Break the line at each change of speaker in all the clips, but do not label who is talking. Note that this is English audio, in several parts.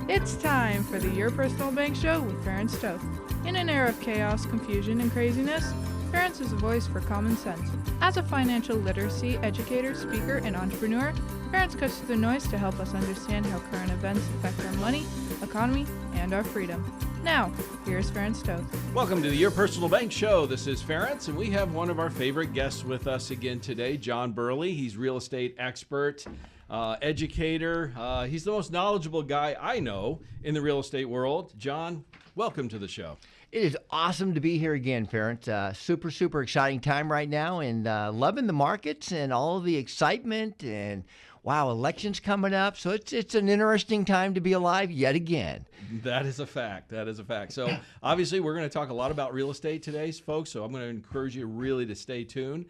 It's time for the Your Personal Bank Show with Ference Toth. In an era of chaos, confusion, and craziness, Ference is a voice for common sense. As a financial literacy educator, speaker, and entrepreneur, Ference cuts through the noise to help us understand how current events affect our money, economy, and our freedom. Now, here's Ference Toth.
Welcome to the Your Personal Bank Show. This is Ference, and we have one of our favorite guests with us again today, John Burley. He's real estate expert, educator. He's the most knowledgeable guy I know in the real estate world. John, welcome to the show.
It is awesome to be here again, Ference. Super exciting time right now, and loving the markets and all of the excitement. And wow, elections coming up, so it's an interesting time to be alive yet again.
That is a fact. That is a fact. So obviously, we're going to talk a lot about real estate today, folks. So I'm going to encourage you really to stay tuned.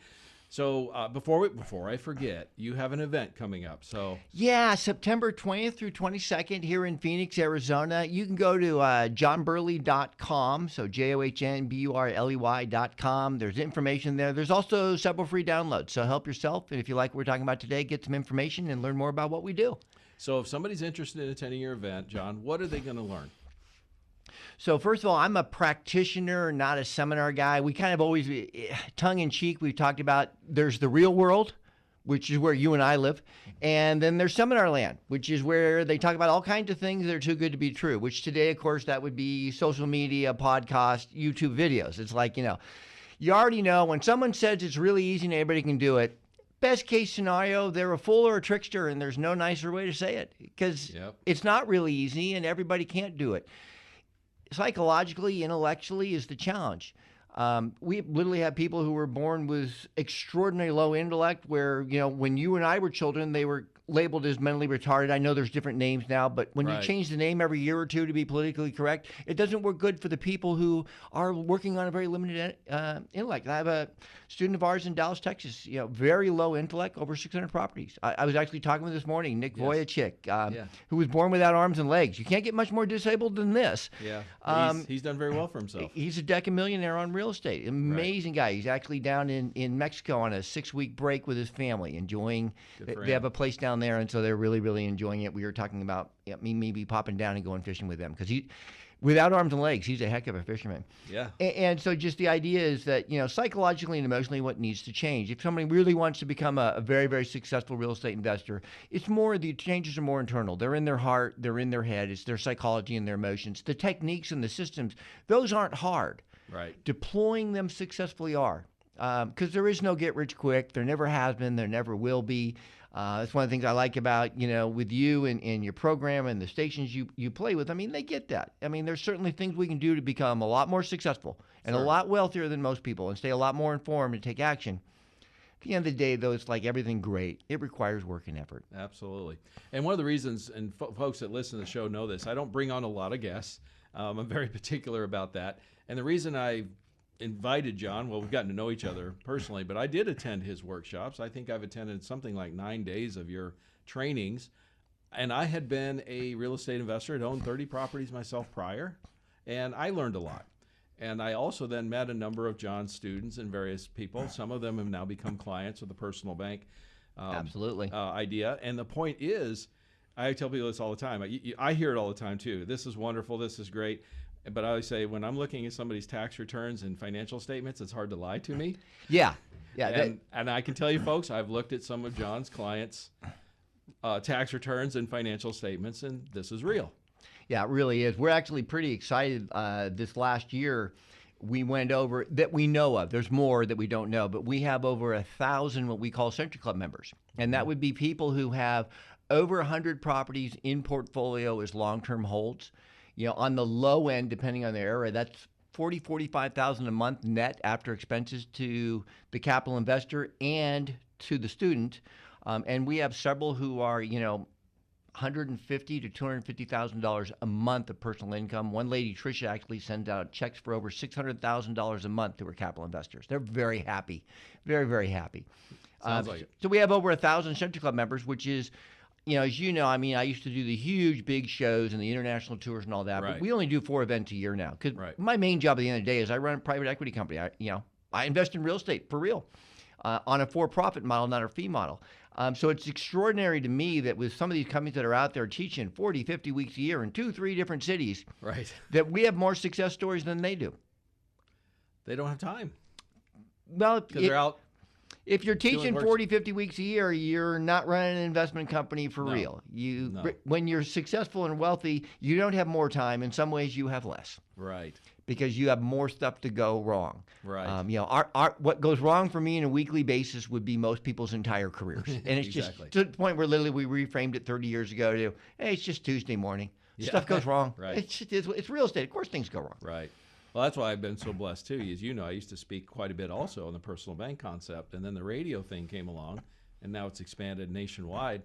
So before I forget, you have an event coming up. So
yeah, September 20th through 22nd here in Phoenix, Arizona. You can go to johnburley.com, so JOHNBURLEY.com. There's information there. There's also several free downloads, so help yourself. And if you like what we're talking about today, get some information and learn more about what we do.
So if somebody's interested in attending your event, John, what are they going to learn?
So first of all, I'm a practitioner, not a seminar guy. We kind of always, tongue-in-cheek, we've talked about there's the real world, which is where you and I live, and then there's seminar land, which is where they talk about all kinds of things that are too good to be true, which today, of course, that would be social media, podcast, YouTube videos. It's like, you already know when someone says it's really easy and everybody can do it, best case scenario, they're a fool or a trickster, and there's no nicer way to say it, because It's not really easy and everybody can't do it. Psychologically, intellectually is the challenge. We literally have people who were born with extraordinarily low intellect where, when you and I were children, they were labeled as mentally retarded. I know there's different names now, but when you change the name every year or two to be politically correct, it doesn't work good for the people who are working on a very limited intellect. I have a student of ours in Dallas, Texas, very low intellect, over 600 properties. I was actually talking with this morning, Nick Voyachik, who was born without arms and legs. You can't get much more disabled than this.
Yeah, he's done very well for himself.
He's a decamillionaire on real estate. Amazing guy. He's actually down in Mexico on a 6-week break with his family, enjoying. They have a place down there, and so they're really enjoying it. We were talking about me maybe popping down and going fishing with them because he, without arms and legs, he's a heck of a fisherman.
Yeah.
And so just the idea is that psychologically and emotionally, what needs to change. If somebody really wants to become a very successful real estate investor, the changes are more internal. They're in their heart, they're in their head. It's their psychology and their emotions. The techniques and the systems, those aren't hard.
Right. Deploying
them successfully are. Because there is no get rich quick. There never has been. There never will be. That's one of the things I like about, with you and your program and the stations you play with. I mean, they get that. I mean, there's certainly things we can do to become a lot more successful and a lot wealthier than most people and stay a lot more informed and take action. At the end of the day, though, it's like everything great. It requires work and effort.
Absolutely. And one of the reasons, and folks that listen to the show know this, I don't bring on a lot of guests. I'm very particular about that. And the reason I invited John, well, we've gotten to know each other personally, but I did attend his workshops. I think I've attended something like 9 days of your trainings, and I had been a real estate investor, had owned 30 properties myself prior, and I learned a lot. And I also then met a number of John's students and various people. Some of them have now become clients of the personal bank
Absolutely.
Idea. And the point is, I tell people this all the time. I hear it all the time too. This is wonderful. This is great. But I always say, when I'm looking at somebody's tax returns and financial statements, it's hard to lie to me.
Yeah.
And I can tell you, folks, I've looked at some of John's clients' tax returns and financial statements, and this is real.
Yeah, it really is. We're actually pretty excited. This last year, we went over, that we know of. There's more that we don't know, but we have over 1,000 what we call Century Club members. And that would be people who have over 100 properties in portfolio as long-term holds. On the low end, depending on the area, that's $45,000 a month net after expenses to the capital investor and to the student. And we have several who are, $150,000 to $250,000 a month of personal income. One lady, Tricia, actually sends out checks for over $600,000 a month to her capital investors. They're very happy, very happy.
Sounds like it.
So we have over 1,000 Century Club members, which is, as you know, I mean, I used to do the huge big shows and the international tours and all that, but we only do 4 events a year now. Because my main job at the end of the day is I run a private equity company. I invest in real estate for real. on a for-profit model, not a fee model. So it's extraordinary to me that with some of these companies that are out there teaching 40, 50 weeks a year in 2-3 different cities,
Right.
that we have more success stories than they do.
They don't have time
Well,
because they're out.
if you're teaching
work.
40, 50 weeks a year, you're not running an investment company for
No.
real.
No.
When you're successful and wealthy, you don't have more time. In some ways, you have less
Right.
because you have more stuff to go wrong.
Right.
What goes wrong for me on a weekly basis would be most people's entire careers. And it's
Exactly.
just to the point where literally we reframed it 30 years ago to, hey, it's just Tuesday morning.
Yeah.
Stuff goes wrong.
Right.
It's real estate. Of course things go wrong.
Right. Well, that's why I've been so blessed too. As you know, I used to speak quite a bit also on the personal bank concept, and then the radio thing came along, and now it's expanded nationwide.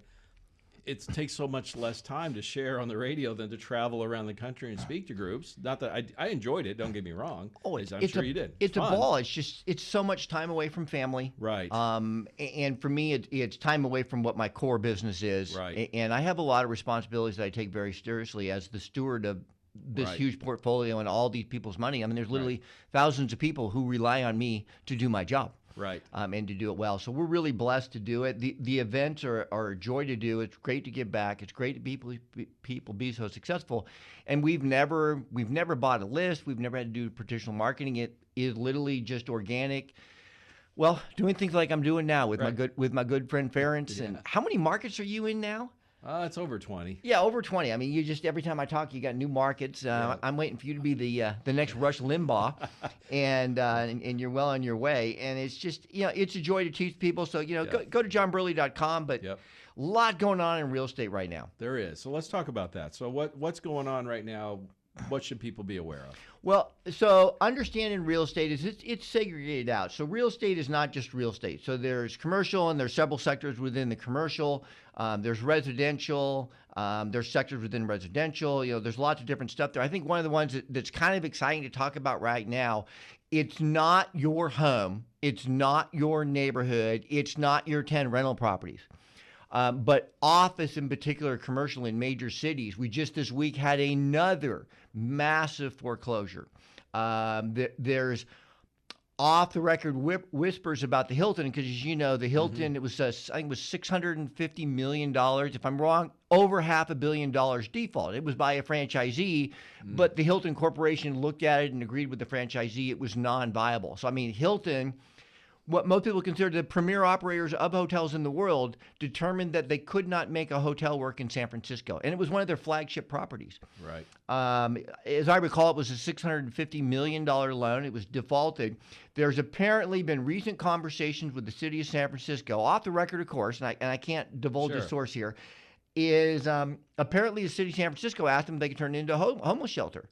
It takes so much less time to share on the radio than to travel around the country and speak to groups. Not that I enjoyed it. Don't get me wrong.
Oh,
I'm sure you did.
It's a
fun.
ball. It's so much time away from family.
Right.
And for me, it's time away from what my core business is.
Right.
And I have a lot of responsibilities that I take very seriously as the steward of this
Right.
huge portfolio and all these people's money. I mean, there's literally thousands of people who rely on me to do my job.
Right.
And to do it well. So we're really blessed to do it. The events are a joy to do. It's great to give back. It's great to people be so successful. And we've never bought a list. We've never had to do traditional marketing. It is literally just organic. Well, doing things like I'm doing now with my good friend Ference.
Yeah.
And how many markets are you in now?
It's over 20.
Yeah, over 20. I mean, you just every time I talk, you got new markets. I'm waiting for you to be the next Rush Limbaugh, and you're well on your way. And it's just it's a joy to teach people. So go to johnburley.com. But
Yep.
a lot going on in real estate right now.
There is. So let's talk about that. So what's going on right now? What should people be aware of?
Well, so understanding real estate is it's segregated out. So real estate is not just real estate. So there's commercial, and there's several sectors within the commercial. There's residential. There's sectors within residential. There's lots of different stuff there. I think one of the ones that's kind of exciting to talk about right now, it's not your home. It's not your neighborhood. It's not your 10 rental properties. But office in particular, commercial in major cities, we just this week had another massive foreclosure. There's off-the-record whispers about the Hilton, because as you know, the Hilton, it was I think it was $650 million. If I'm wrong, over $500 million default. It was by a franchisee, but the Hilton Corporation looked at it and agreed with the franchisee it was non-viable. So I mean, Hilton, what most people consider the premier operators of hotels in the world, determined that they could not make a hotel work in San Francisco. And it was one of their flagship properties.
Right.
As I recall, it was a $650 million loan. It was defaulted. There's apparently been recent conversations with the city of San Francisco, off the record, of course, and I can't divulge the source here, is apparently the city of San Francisco asked them if they could turn it into a homeless shelter.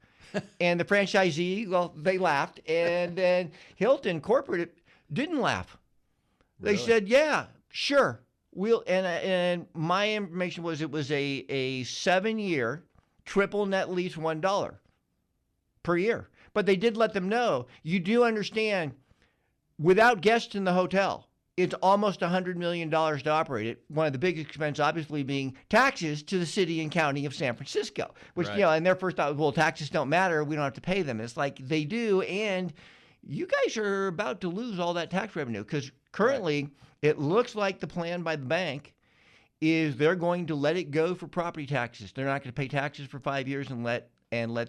And the franchisee, well, they laughed. And then Hilton Corporate didn't laugh. They said, "Yeah, sure, we'll." And my information was it was a 7-year triple net lease $1 per year. But they did let them know, you do understand, without guests in the hotel, it's almost $100 million to operate it. One of the big expenses, obviously, being taxes to the city and county of San Francisco. Which and their first thought was, well, taxes don't matter. We don't have to pay them. It's like they do, and you guys are about to lose all that tax revenue, because currently it looks like the plan by the bank is they're going to let it go for property taxes. They're not going to pay taxes for 5 years and let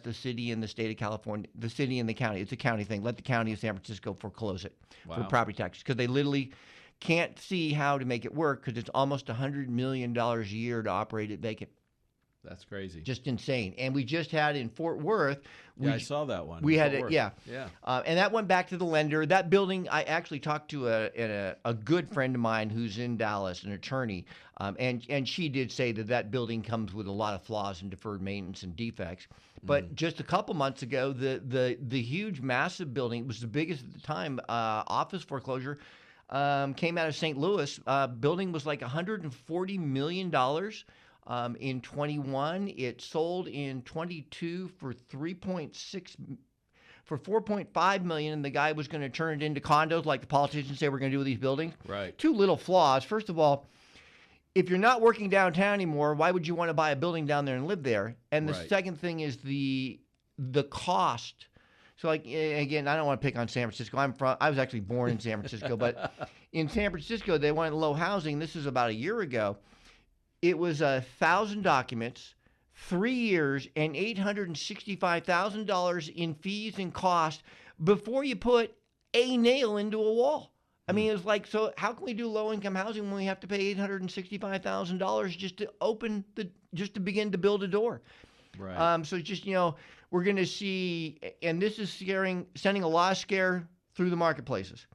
the city and the state of California, the city and the county, it's a county thing, let the county of San Francisco foreclose it for property taxes, because they literally can't see how to make it work, because it's almost $100 million a year to operate it vacant.
That's crazy.
Just insane. And we just had in Fort Worth.
I saw that one.
We had it,
Yeah.
And that went back to the lender. That building, I actually talked to a good friend of mine who's in Dallas, an attorney, and she did say that building comes with a lot of flaws and deferred maintenance and defects. But just a couple months ago, the huge, massive building, it was the biggest at the time, office foreclosure, came out of St. Louis. Building was like $140 million. In 21, it sold in 22 for 4.5 million, and the guy was going to turn it into condos like the politicians say we're going to do with these buildings.
Right.
Two little flaws. First of all, if you're not working downtown anymore, why would you want to buy a building down there and live there? And the second thing is the cost. So, like, again, I don't want to pick on San Francisco. I was actually born in San Francisco, but In San Francisco, they wanted low housing. This is about a year ago. It was 1,000 documents, 3 years, and $865,000 in fees and costs before you put a nail into a wall. I mean, it's like, so how can we do low-income housing when we have to pay $865,000 just to begin to build a door?
Right.
So just, we're going to see, and this is sending a lot of scare through the marketplaces.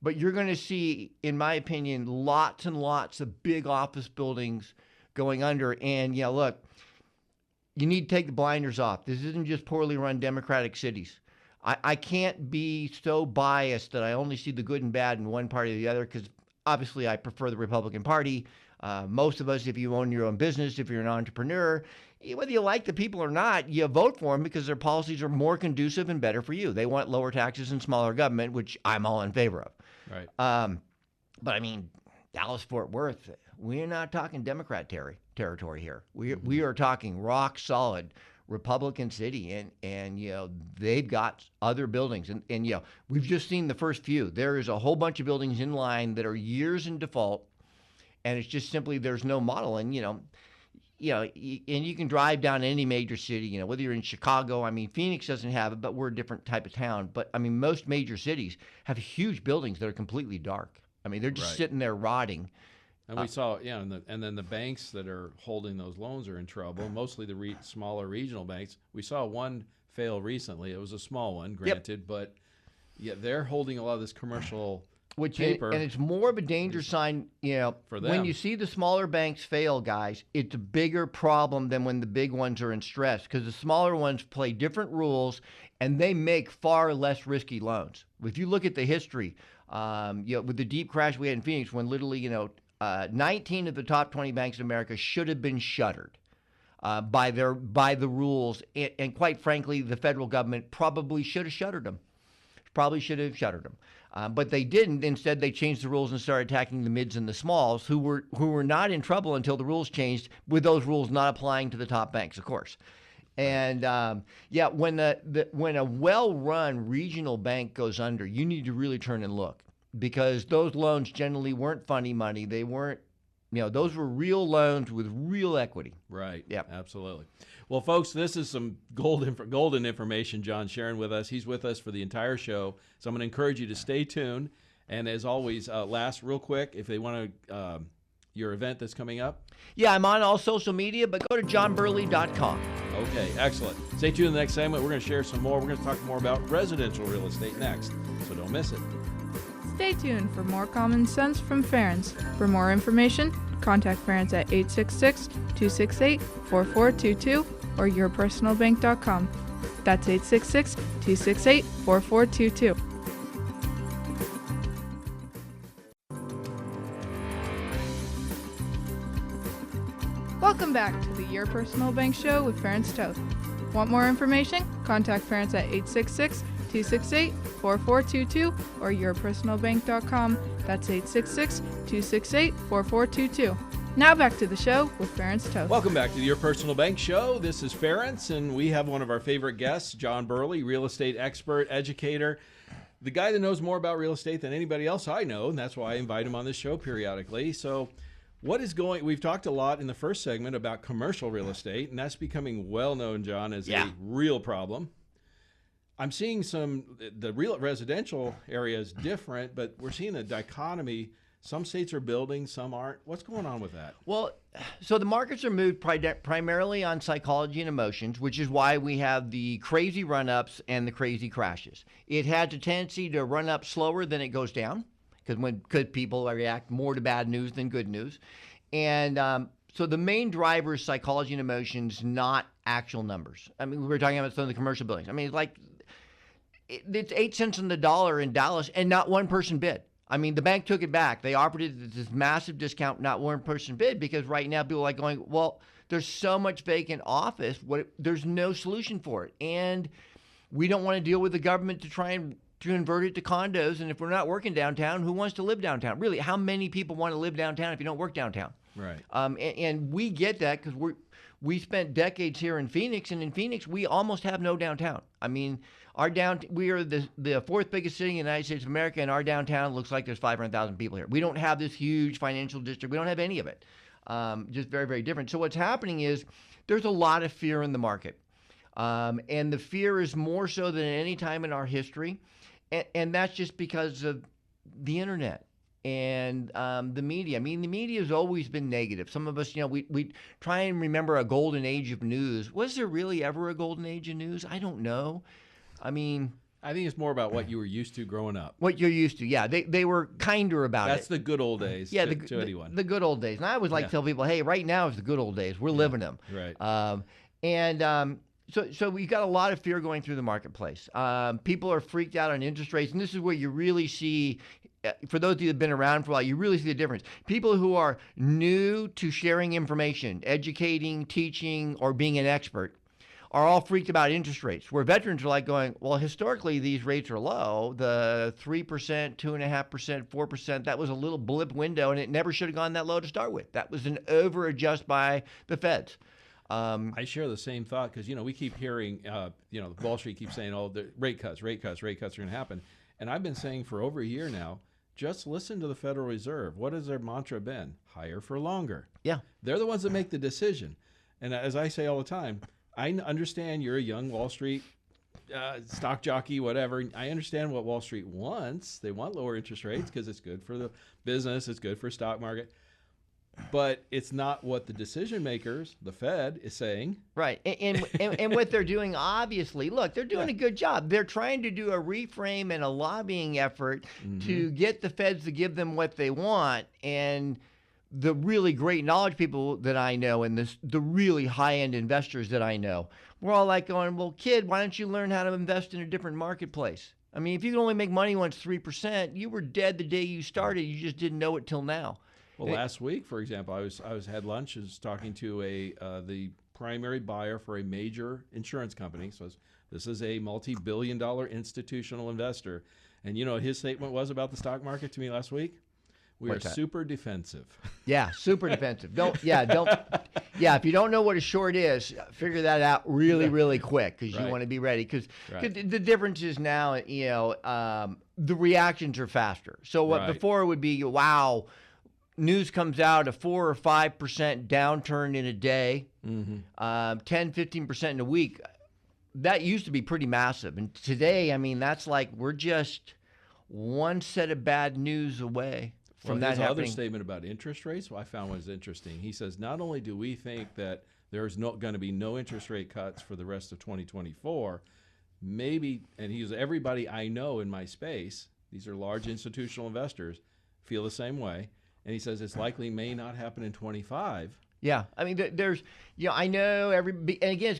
But you're going to see, in my opinion, lots and lots of big office buildings going under. And, look, you need to take the blinders off. This isn't just poorly run democratic cities. I can't be so biased that I only see the good and bad in one party or the other, because obviously I prefer the Republican Party. Most of us, if you own your own business, if you're an entrepreneur, whether you like the people or not, you vote for them because their policies are more conducive and better for you. They want lower taxes and smaller government, which I'm all in favor of.
Right.
But I mean, Dallas-Fort Worth, we're not talking Democrat territory here. We are talking rock solid Republican city, and they've got other buildings, and we've just seen the first few. There is a whole bunch of buildings in line that are years in default, and it's just simply there's no model. And and you can drive down any major city, whether you're in Chicago. I mean, Phoenix doesn't have it, but we're a different type of town. But I mean, most major cities have huge buildings that are completely dark. I mean, they're just sitting there rotting.
And we saw, and then the banks that are holding those loans are in trouble, mostly the smaller regional banks. We saw one fail recently. It was a small one, granted, but they're holding a lot of this commercial paper.
And it's more of a danger sign,
for them.
When you see the smaller banks fail, guys, it's a bigger problem than when the big ones are in stress, because the smaller ones play different rules, and they make far less risky loans. If you look at the history, with the deep crash we had in Phoenix, when literally, 19 of the top 20 banks in America should have been shuttered by the rules, and quite frankly, the federal government probably should have shuttered them. But they didn't. Instead, they changed the rules and started attacking the mids and the smalls, who were not in trouble until the rules changed, with those rules not applying to the top banks, of course. And when a well-run regional bank goes under, you need to really turn and look, because those loans generally weren't funny money. They weren't, those were real loans with real equity.
Right.
Yeah.
Absolutely. Well, folks, this is some golden information John's sharing with us. He's with us for the entire show, so I'm going to encourage you to stay tuned. And as always, last real quick, if they want to, your event that's coming up.
Yeah, I'm on all social media, but go to johnburley.com.
Okay, excellent. Stay tuned in the next segment. We're going to share some more. We're going to talk more about residential real estate next, so don't miss it.
Stay tuned for more common sense from Ference. For more information, contact Ference at 866-268-4422 or yourpersonalbank.com. That's 866-268-4422. Welcome back to the Your Personal Bank Show with Ference Toth. Want more information? Contact Ference at 866-268-4422 or yourpersonalbank.com. That's 866-268-4422. Now back to the show with Ference Toth.
Welcome back to the Your Personal Bank Show. This is Ference, and we have one of our favorite guests, John Burley, real estate expert, educator, the guy that knows more about real estate than anybody else I know, and that's why I invite him on this show periodically. So we've talked a lot in the first segment about commercial real estate, and that's becoming well known, John, as a real problem. I'm seeing the real residential area is different, but we're seeing a dichotomy. Some states are building, some aren't. What's going on with that?
Well, so the markets are moved primarily on psychology and emotions, which is why we have the crazy run-ups and the crazy crashes. It has a tendency to run up slower than it goes down, because people react more to bad news than good news. And so the main driver is psychology and emotions, not actual numbers. I mean, we were talking about some of the commercial buildings. I mean, it's 8 cents on the dollar in Dallas, and not one person bid. I mean, the bank took it back. They offered it at this massive discount, not one person bid, because right now people are going, well, there's so much vacant office, there's no solution for it. And we don't want to deal with the government to try and to convert it to condos. And if we're not working downtown, who wants to live downtown? Really, how many people want to live downtown if you don't work downtown?
Right.
And we get that because we spent decades here in Phoenix, and in Phoenix we almost have no downtown. I mean, we are the fourth biggest city in the United States of America, and our downtown looks like there's 500,000 people here. We don't have this huge financial district. We don't have any of it. Just very, very different. So what's happening is there's a lot of fear in the market. And the fear is more so than any time in our history. And that's just because of the internet and the media. I mean, the media has always been negative. Some of us, we try and remember a golden age of news. Was there really ever a golden age of news? I don't know. I mean,
I think it's more about what you were used to growing up.
What you're used to, yeah. They were kinder about it.
That's the good old days to anyone.
The good old days. And I always tell people, hey, right now is the good old days. We're living them.
Right.
So we've got a lot of fear going through the marketplace. People are freaked out on interest rates, and this is where you really see, for those of you that have been around for a while, you really see the difference. People who are new to sharing information, educating, teaching, or being an expert are all freaked about interest rates, where veterans are like going, well, historically, these rates are low. The 3%, 2.5%, 4%, that was a little blip window, and it never should have gone that low to start with. That was an over-adjust by the feds.
I share the same thought because, we keep hearing, Wall Street keeps saying, oh, the rate cuts are going to happen. And I've been saying for over a year now, just listen to the Federal Reserve. What has their mantra been? Higher for longer.
Yeah.
They're the ones that make the decision. And as I say all the time, I understand you're a young Wall Street stock jockey, whatever. I understand what Wall Street wants. They want lower interest rates because it's good for the business. It's good for stock market. But it's not what the decision makers, the Fed, is saying.
Right. And what they're doing, obviously, look, they're doing a good job. They're trying to do a reframe and a lobbying effort to get the Feds to give them what they want. And the really great knowledge people that I know and the really high-end investors that I know, we're all like going, well, kid, why don't you learn how to invest in a different marketplace? I mean, if you can only make money when it's 3%, you were dead the day you started. You just didn't know it till now.
Well, last week, for example, I had lunch. I was talking to the primary buyer for a major insurance company. So this is a multi-billion-dollar institutional investor. And his statement was about the stock market to me last week. We are super defensive.
Yeah, super defensive. If you don't know what a short is, figure that out really, really quick because you want to be ready. Because the difference is now, the reactions are faster. So what before would be, wow, news comes out, a 4 or 5% downturn in a day, 10, 15% in a week. That used to be pretty massive. And today, I mean, that's like we're just one set of bad news away from that happening.
Other statement about interest rates, I found was interesting. He says, not only do we think that there's going to be no interest rate cuts for the rest of 2024, maybe, and he says, everybody I know in my space, these are large institutional investors, feel the same way. And he says it's likely may not happen in 25.
Yeah, I mean, there's, I know and again,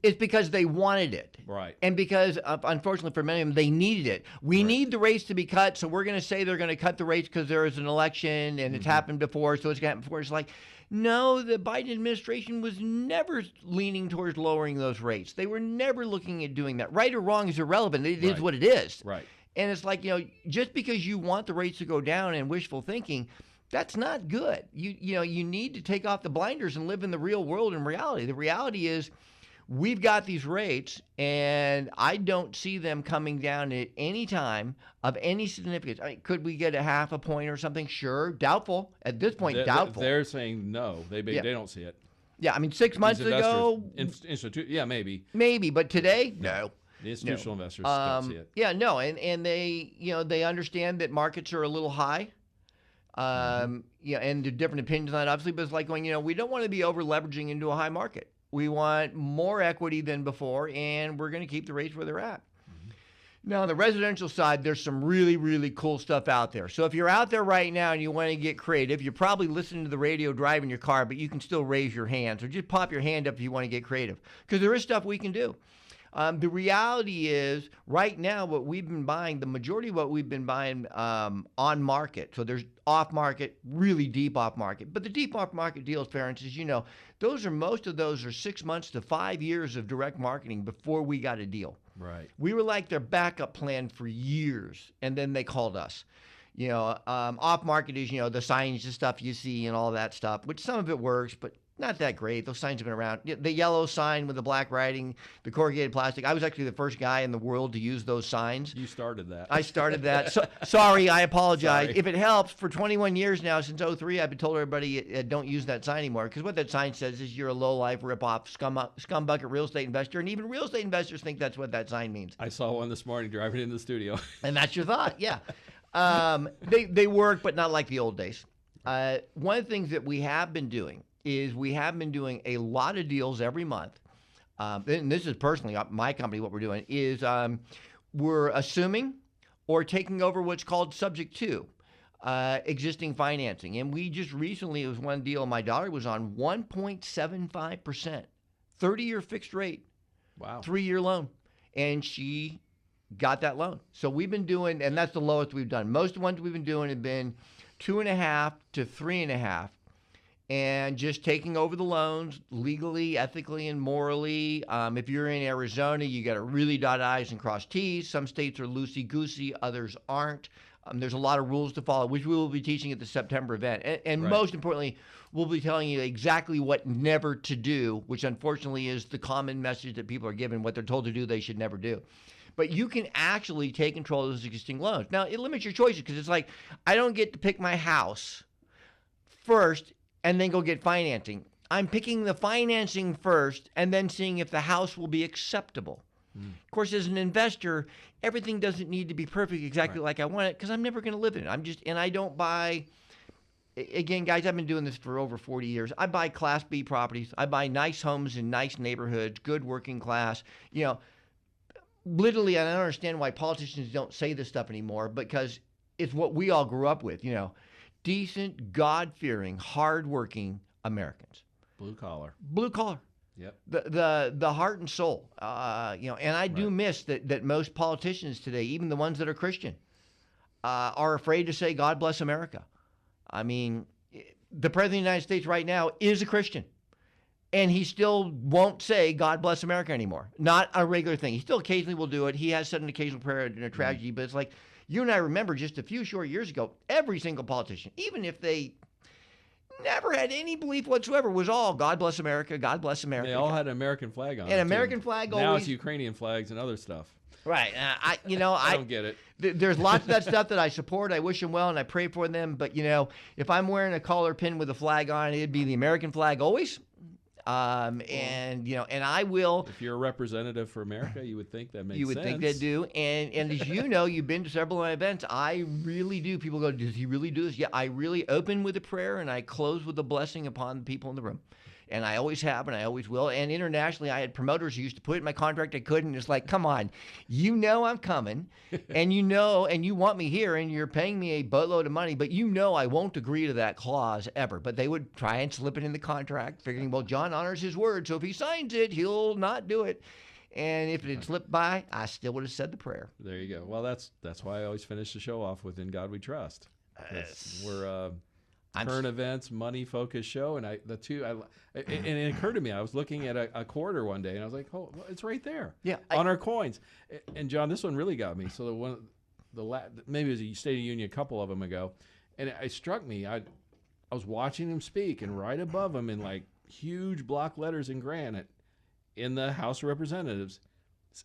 it's because they wanted it,
right? And
because unfortunately for many of them, they needed it. We need the rates to be cut, so we're going to say they're going to cut the rates because there is an election and it's happened before, so it's going to happen before. It's like, no, the Biden administration was never leaning towards lowering those rates. They were never looking at doing that. Right or wrong is irrelevant. It is what it is.
Right.
And it's like, just because you want the rates to go down and wishful thinking, that's not good. You need to take off the blinders and live in the real world and reality. The reality is we've got these rates, and I don't see them coming down at any time of any significance. I mean, could we get a half a point or something? Sure. Doubtful. At this point, doubtful.
They're saying no. They don't see it.
Yeah, I mean, 6 months ago.
Maybe.
Maybe, but today, no.
The institutional investors don't see it.
Yeah, no, and they understand that markets are a little high. And the different opinions on it, obviously, but it's like going, we don't want to be over leveraging into a high market. We want more equity than before, and we're going to keep the rates where they're at. Now, on the residential side, there's some really, really cool stuff out there. So if you're out there right now and you want to get creative, you're probably listening to the radio driving your car, but you can still raise your hand. So just pop your hand up if you want to get creative, because there is stuff we can do. The reality is, right now, what we've been buying, the majority of what we've been buying on market. So there's off market, really deep off market. But the deep off market deals, Ference, as most of those are 6 months to 5 years of direct marketing before we got a deal.
Right.
We were like their backup plan for years, and then they called us. Off market is, the signage, the stuff you see and all that stuff, which some of it works, but not that great. Those signs have been around. The yellow sign with the black writing, the corrugated plastic. I was actually the first guy in the world to use those signs.
You started that.
I started that. So, sorry, I apologize.
Sorry.
If it helps, for 21 years now, since '03, I've been told everybody don't use that sign anymore. Because what that sign says is you're a low-life, rip-off, scumbucket real estate investor. And even real estate investors think that's what that sign means.
I saw one this morning driving into the studio.
And that's your thought, yeah. They work, but not like the old days. One of the things that we have been doing is we have been doing a lot of deals every month. And this is personally my company, what we're doing is we're assuming or taking over what's called subject to existing financing. And we just recently, it was one deal my daughter was on 1.75%, 30-year fixed rate,
Wow.
3-year loan. And she got that loan. So we've been doing, and that's the lowest we've done. Most of the ones we've been doing have been 2.5 to 3.5. And just taking over the loans legally, ethically, and morally. If you're in Arizona, you got to really dot I's and cross T's. Some states are loosey-goosey, others aren't. There's a lot of rules to follow, which we will be teaching at the September event. And
Right.
most importantly, we'll be telling you exactly what never to do, which unfortunately is the common message that people are given. What they're told to do, they should never do. But you can actually take control of those existing loans. Now, it limits your choices because it's like, I don't get to pick my house first and then go get financing. I'm picking the financing first and then seeing if the house will be acceptable. Of course, as an investor, everything doesn't need to be perfect exactly like I want it because I'm never going to live in it. And I don't buy, again, guys, I've been doing this for over 40 years. I buy Class B properties. I buy nice homes in nice neighborhoods, good working class. Literally, I don't understand why politicians don't say this stuff anymore because it's what we all grew up with, decent, God-fearing, hard-working Americans.
Blue collar.
Blue collar.
Yep.
The heart and soul. And I do miss that most politicians today, even the ones that are Christian, are afraid to say, God bless America. I mean, the President of the United States right now is a Christian. And he still won't say, God bless America anymore. Not a regular thing. He still occasionally will do it. He has said an occasional prayer in a tragedy, but it's like, you and I remember just a few short years ago, every single politician, even if they never had any belief whatsoever, was all God bless America, God bless America.
They all had an American flag on.
An American flag always.
Now it's Ukrainian flags and other stuff.
Right. I
don't get it.
There's lots of that stuff that I support. I wish them well and I pray for them. But, if I'm wearing a collar pin with a flag on, it'd be the American flag always. And I will.
If you're a representative for America, you would think that makes sense.
You would think they do. And as you know, you've been to several of my events. I really do. People go, does he really do this? Yeah, I really open with a prayer and I close with a blessing upon the people in the room. And I always have and I always will. And internationally, I had promoters who used to put it in my contract. I couldn't. It's like, come on, I'm coming and and you want me here and you're paying me a boatload of money, but I won't agree to that clause ever. But they would try and slip it in the contract, figuring, well, John honors his word. So if he signs it, he'll not do it. And if it had slipped by, I still would have said the prayer.
There you go. Well, that's why I always finish the show off with "In God We Trust." We're current events, money-focused show, and and it occurred to me, I was looking at a quarter one day, and I was like, oh, well, it's right there, on our coins. And John, this one really got me. So maybe it was a State of the Union a couple of them ago, and it struck me. I was watching him speak, and right above him in like huge block letters in granite, in the House of Representatives,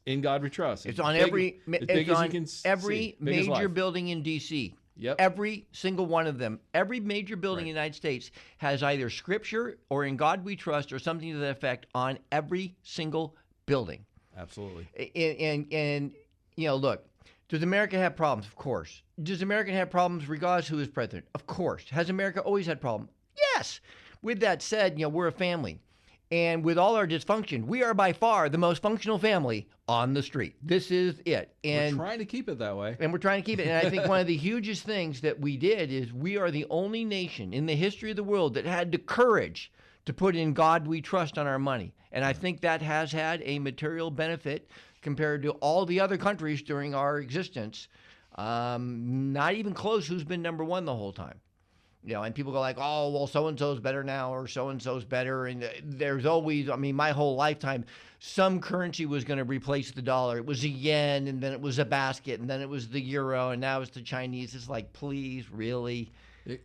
"In God We Trust."
It's on every major building in D.C.
Yep.
Every single one of them, every major building in the United States has either scripture or "In God We Trust" or something to that effect on every single building.
Absolutely.
And look, does America have problems? Of course. Does America have problems regardless who is president? Of course. Has America always had problems? Yes. With that said, we're a family. And with all our dysfunction, we are by far the most functional family on the street. This is it. And
we're trying to keep it that way.
And we're trying to keep it. And I think one of the hugest things that we did is we are the only nation in the history of the world that had the courage to put "In God We Trust" on our money. And I think that has had a material benefit compared to all the other countries during our existence. Not even close who's been number one the whole time. And people go like, oh, well, so-and-so's better now, or so-and-so's better. And there's always, I mean, my whole lifetime, some currency was going to replace the dollar. It was a yen, and then it was a basket, and then it was the euro, and now it's the Chinese. It's like, please, really?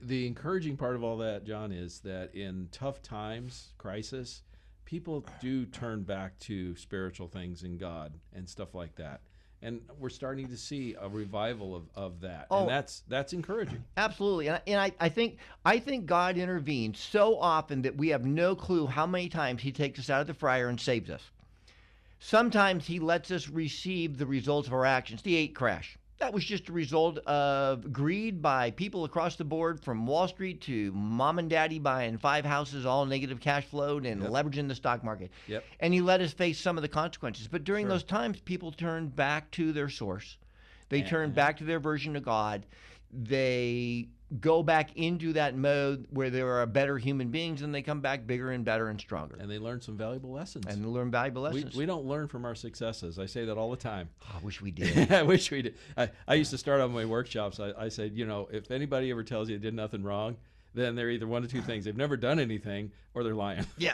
The encouraging part of all that, John, is that in tough times, crisis, people do turn back to spiritual things in God and stuff like that. And we're starting to see a revival of that.
Oh,
and that's encouraging.
Absolutely. And I think God intervenes so often that we have no clue how many times he takes us out of the fryer and saves us. Sometimes he lets us receive the results of our actions. The 8 crash. That was just a result of greed by people across the board, from Wall Street to mom and daddy buying 5 houses, all negative cash flowed, and leveraging the stock market.
Yep.
And he let us face some of the consequences. But during
Sure.
those times, people turned back to their source. They turned back to their version of God. They go back into that mode where they are better human beings, and they come back bigger and better and stronger.
And they learn some valuable lessons.
And they learn valuable lessons.
We don't learn from our successes. I say that all the time.
Oh, I wish we did.
I wish we did. I used to start on my workshops. I said, if anybody ever tells you they did nothing wrong, then they're either one of two things. They've never done anything, or they're lying.
Yeah,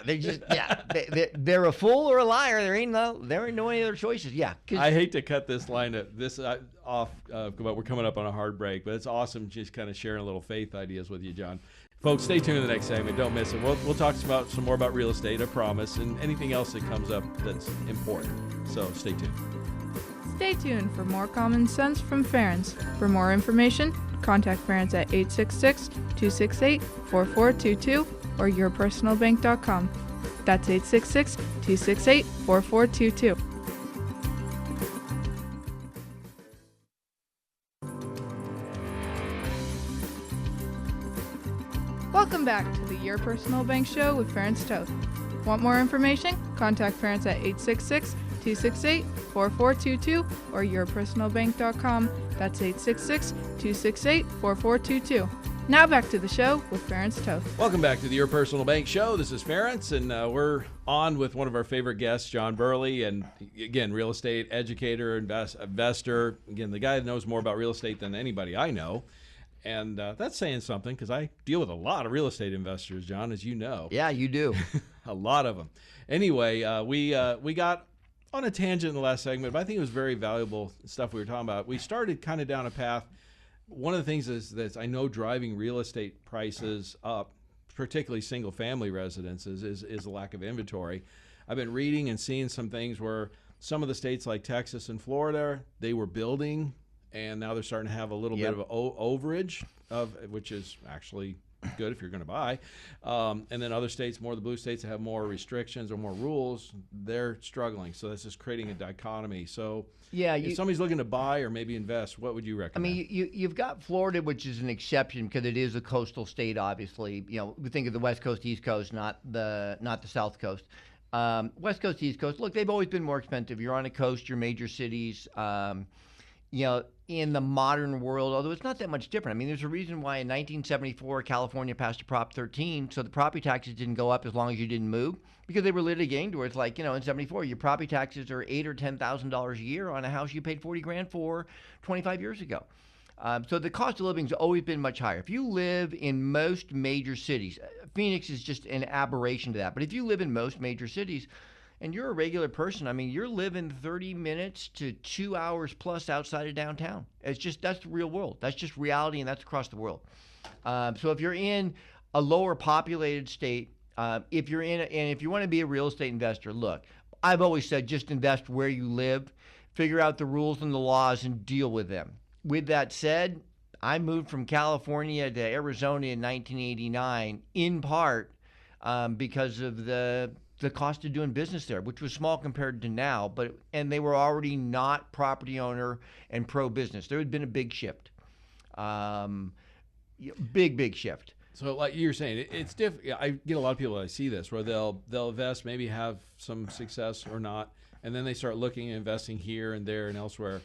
they're a fool or a liar. There ain't no any other choices. Yeah.
I hate to cut this line off, but we're coming up on a hard break. But it's awesome just kind of sharing a little faith ideas with you, John. Folks, stay tuned to the next segment. Don't miss it. We'll talk about some more about real estate, I promise, and anything else that comes up that's important. So stay tuned.
Stay tuned for more common sense from Ferentz. For more information, contact Ferentz at 866-268-4422 or yourpersonalbank.com. That's 866-268-4422. Welcome back to the Your Personal Bank Show with Ferentz Toth. Want more information? Contact Ferentz at 866-268-4422 or yourpersonalbank.com. That's 866-268-4422. Now back to the show with Ferentz Toth.
Welcome back to the Your Personal Bank Show. This is Ferentz, and we're on with one of our favorite guests, John Burley, and again, real estate educator, investor. Again, the guy that knows more about real estate than anybody I know. And that's saying something, because I deal with a lot of real estate investors, John, as you know.
Yeah, you do.
A lot of them. Anyway, we got on a tangent in the last segment, but I think it was very valuable stuff we were talking about. We started kind of down a path. One of the things is that I know driving real estate prices up, particularly single-family residences, is a lack of inventory. I've been reading and seeing some things where some of the states like Texas and Florida, they were building, and now they're starting to have a little bit of overage, which is actually good if you're going to buy. And then other states, more of the blue states that have more restrictions or more rules, they're struggling. So that's just creating a dichotomy. So if somebody's looking to buy or maybe invest, what would you recommend?
I mean, you've got Florida, which is an exception because it is a coastal state, obviously. We think of the West Coast, East Coast, not the South Coast. West Coast, East Coast, look, they've always been more expensive. You're on a coast, your major cities, in the modern world, although it's not that much different. I mean, there's a reason why in 1974, California passed a Prop 13, so the property taxes didn't go up as long as you didn't move, because they were litigating to where it's like, in 74, your property taxes are $8,000 or $10,000 a year on a house you paid $40,000 for 25 years ago. So the cost of living has always been much higher. If you live in most major cities, Phoenix is just an aberration to that, but if you live in most major cities, and you're a regular person, I mean, you're living 30 minutes to 2 hours plus outside of downtown. That's the real world. That's just reality, and that's across the world. So if you're in a lower populated state, if you want to be a real estate investor, look, I've always said just invest where you live, figure out the rules and the laws, and deal with them. With that said, I moved from California to Arizona in 1989, in part because of the cost of doing business there, which was small compared to now, and they were already not property owner and pro-business. There had been a big shift, big shift.
So like you're saying, it's different. I get a lot of people that I see this where they'll invest, maybe have some success or not, and then they start looking at investing here and there and elsewhere.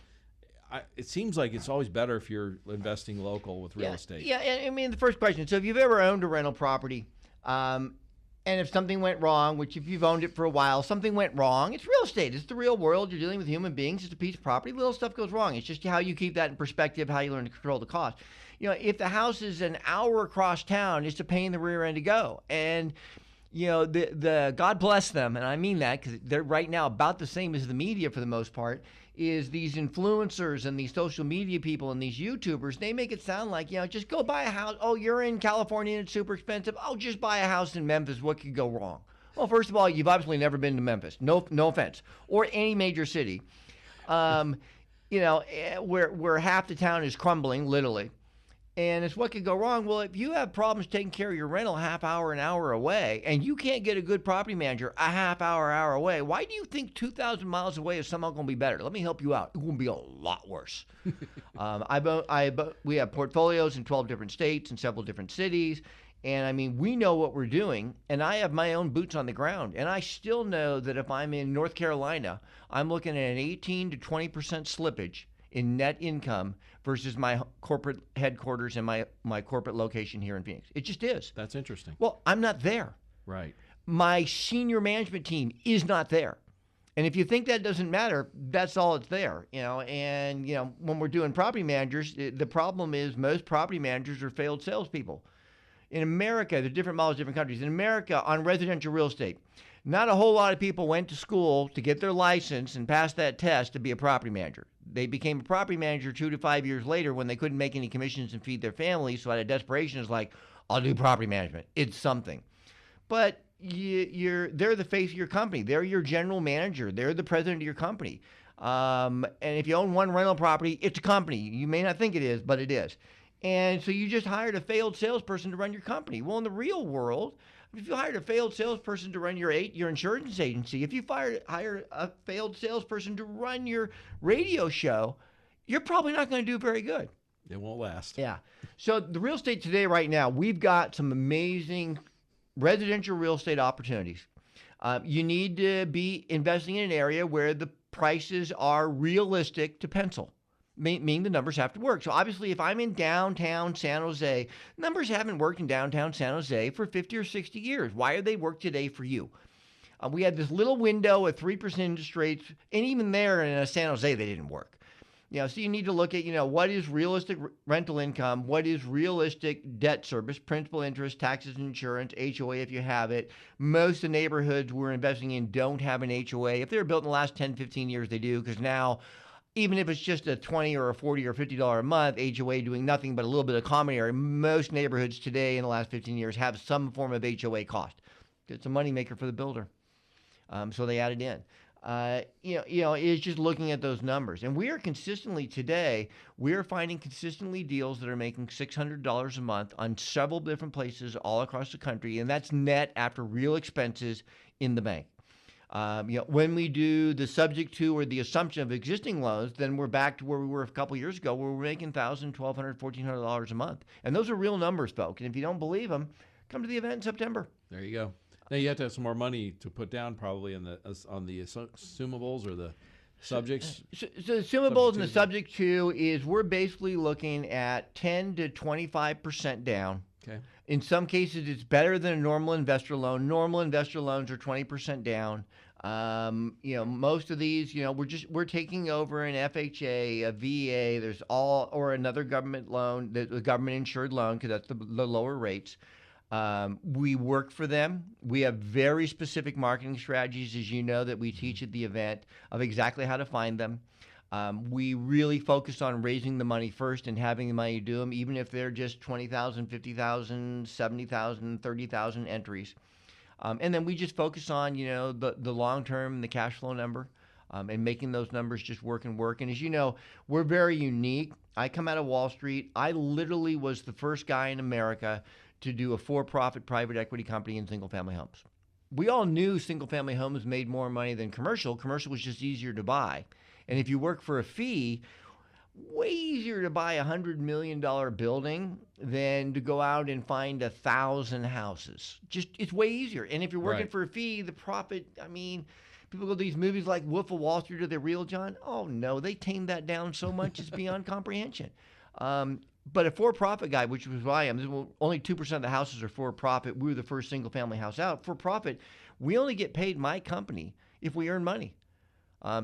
It seems like it's always better if you're investing local with real estate.
Yeah, I mean, the first question, so if you've ever owned a rental property, and if something went wrong, which if you've owned it for a while, something went wrong, it's real estate. It's the real world. You're dealing with human beings. It's a piece of property. Little stuff goes wrong. It's just how you keep that in perspective, how you learn to control the cost. if the house is an hour across town, it's a pain in the rear end to go. And the God bless them, and I mean that because they're right now about the same as the media for the most part, is these influencers and these social media people and these YouTubers. They make it sound like, just go buy a house. Oh, you're in California and it's super expensive. Oh, just buy a house in Memphis. What could go wrong? Well, first of all, you've obviously never been to Memphis. No offense. Or any major city. Where half the town is crumbling, literally. And it's what could go wrong. Well, if you have problems taking care of your rental an hour away, and you can't get a good property manager a hour away, why do you think 2,000 miles away is somehow going to be better? Let me help you out. It's going to be a lot worse. We have portfolios in 12 different states and several different cities. And I mean, we know what we're doing, and I have my own boots on the ground. And I still know that if I'm in North Carolina, I'm looking at an 18 to 20% slippage in net income versus my corporate headquarters and my corporate location here in Phoenix. It just is.
That's interesting.
Well, I'm not there.
Right.
My senior management team is not there. And if you think that doesn't matter, that's all it's there. And when we're doing property managers, the problem is most property managers are failed salespeople. In America, there's different models, different countries. In America, on residential real estate, not a whole lot of people went to school to get their license and pass that test to be a property manager. They became a property manager 2 to 5 years later when they couldn't make any commissions and feed their families. So out of desperation, it's like, I'll do property management. It's something. But they're the face of your company. They're your general manager. They're the president of your company. And if you own one rental property, it's a company. You may not think it is, but it is. And so you just hired a failed salesperson to run your company. Well, in the real world, if you hired a failed salesperson to run your insurance agency, if you hire a failed salesperson to run your radio show, you're probably not going to do very good.
It won't last.
Yeah. So the real estate today, right now, we've got some amazing residential real estate opportunities. You need to be investing in an area where the prices are realistic to pencil. Meaning the numbers have to work. So obviously, if I'm in downtown San Jose, numbers haven't worked in downtown San Jose for 50 or 60 years. Why are they work today for you? We had this little window at 3% interest rates, and even there in San Jose, they didn't work. So you need to look at, what is realistic rental income, what is realistic debt service, principal, interest, taxes, insurance, HOA if you have it. Most of the neighborhoods we're investing in don't have an HOA. If they were built in the last 10, 15 years, they do, because now, even if it's just a $20 or a $40 or $50 a month HOA doing nothing but a little bit of common area, most neighborhoods today in the last 15 years have some form of HOA cost. It's a moneymaker for the builder. So they added in. It's just looking at those numbers. And we are consistently today, we are finding consistently deals that are making $600 a month on several different places all across the country. And that's net after real expenses in the bank. When we do the subject to or the assumption of existing loans, then we're back to where we were a couple years ago, where we're making $1,000, $1,200, $1,400 a month. And those are real numbers, folks. And if you don't believe them, come to the event in September.
There you go. Now you have to have some more money to put down probably on the assumables or the subjects.
So the assumables and the subject to is we're basically looking at 10 to 25% down.
Okay.
In some cases, it's better than a normal investor loan. Normal investor loans are 20% down. Most of these, we're taking over an FHA, a VA, or another government loan, the government insured loan, because that's the lower rates. We work for them. We have very specific marketing strategies, as you know, that we teach at the event of exactly how to find them. We really focus on raising the money first and having the money to do them, even if they're just 20,000, 50,000, 70,000, 30,000 entries. And then we just focus on, the long term, the cash flow number, and making those numbers just work. And as you know, we're very unique. I come out of Wall Street. I literally was the first guy in America to do a for-profit private equity company in single-family homes. We all knew single-family homes made more money than commercial. Commercial was just easier to buy. And if you work for a fee, way easier to buy $100 million building than to go out and find 1,000 houses. It's way easier. And if you're working for a fee, the profit, people go to these movies like Wolf of Wall Street or The Real John. Oh, no, they tamed that down so much it's beyond comprehension. But a for-profit guy, which was who I am, only 2% of the houses are for-profit. We were the first single-family house out. For-profit, we only get paid my company if we earn money.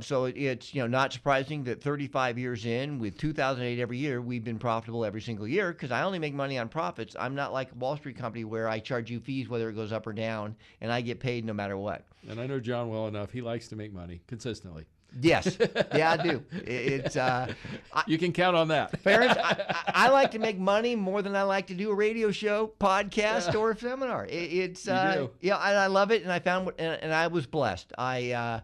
So it's not surprising that 35 years in, with 2008 every year, we've been profitable every single year because I only make money on profits. I'm not like a Wall Street company where I charge you fees whether it goes up or down, and I get paid no matter what.
And I know John well enough. He likes to make money consistently.
Yes, yeah, I do. It's
you can count on that.
Parents, I like to make money more than I like to do a radio show, podcast, or a seminar. It's
You do.
and I love it, and I found and I was blessed. I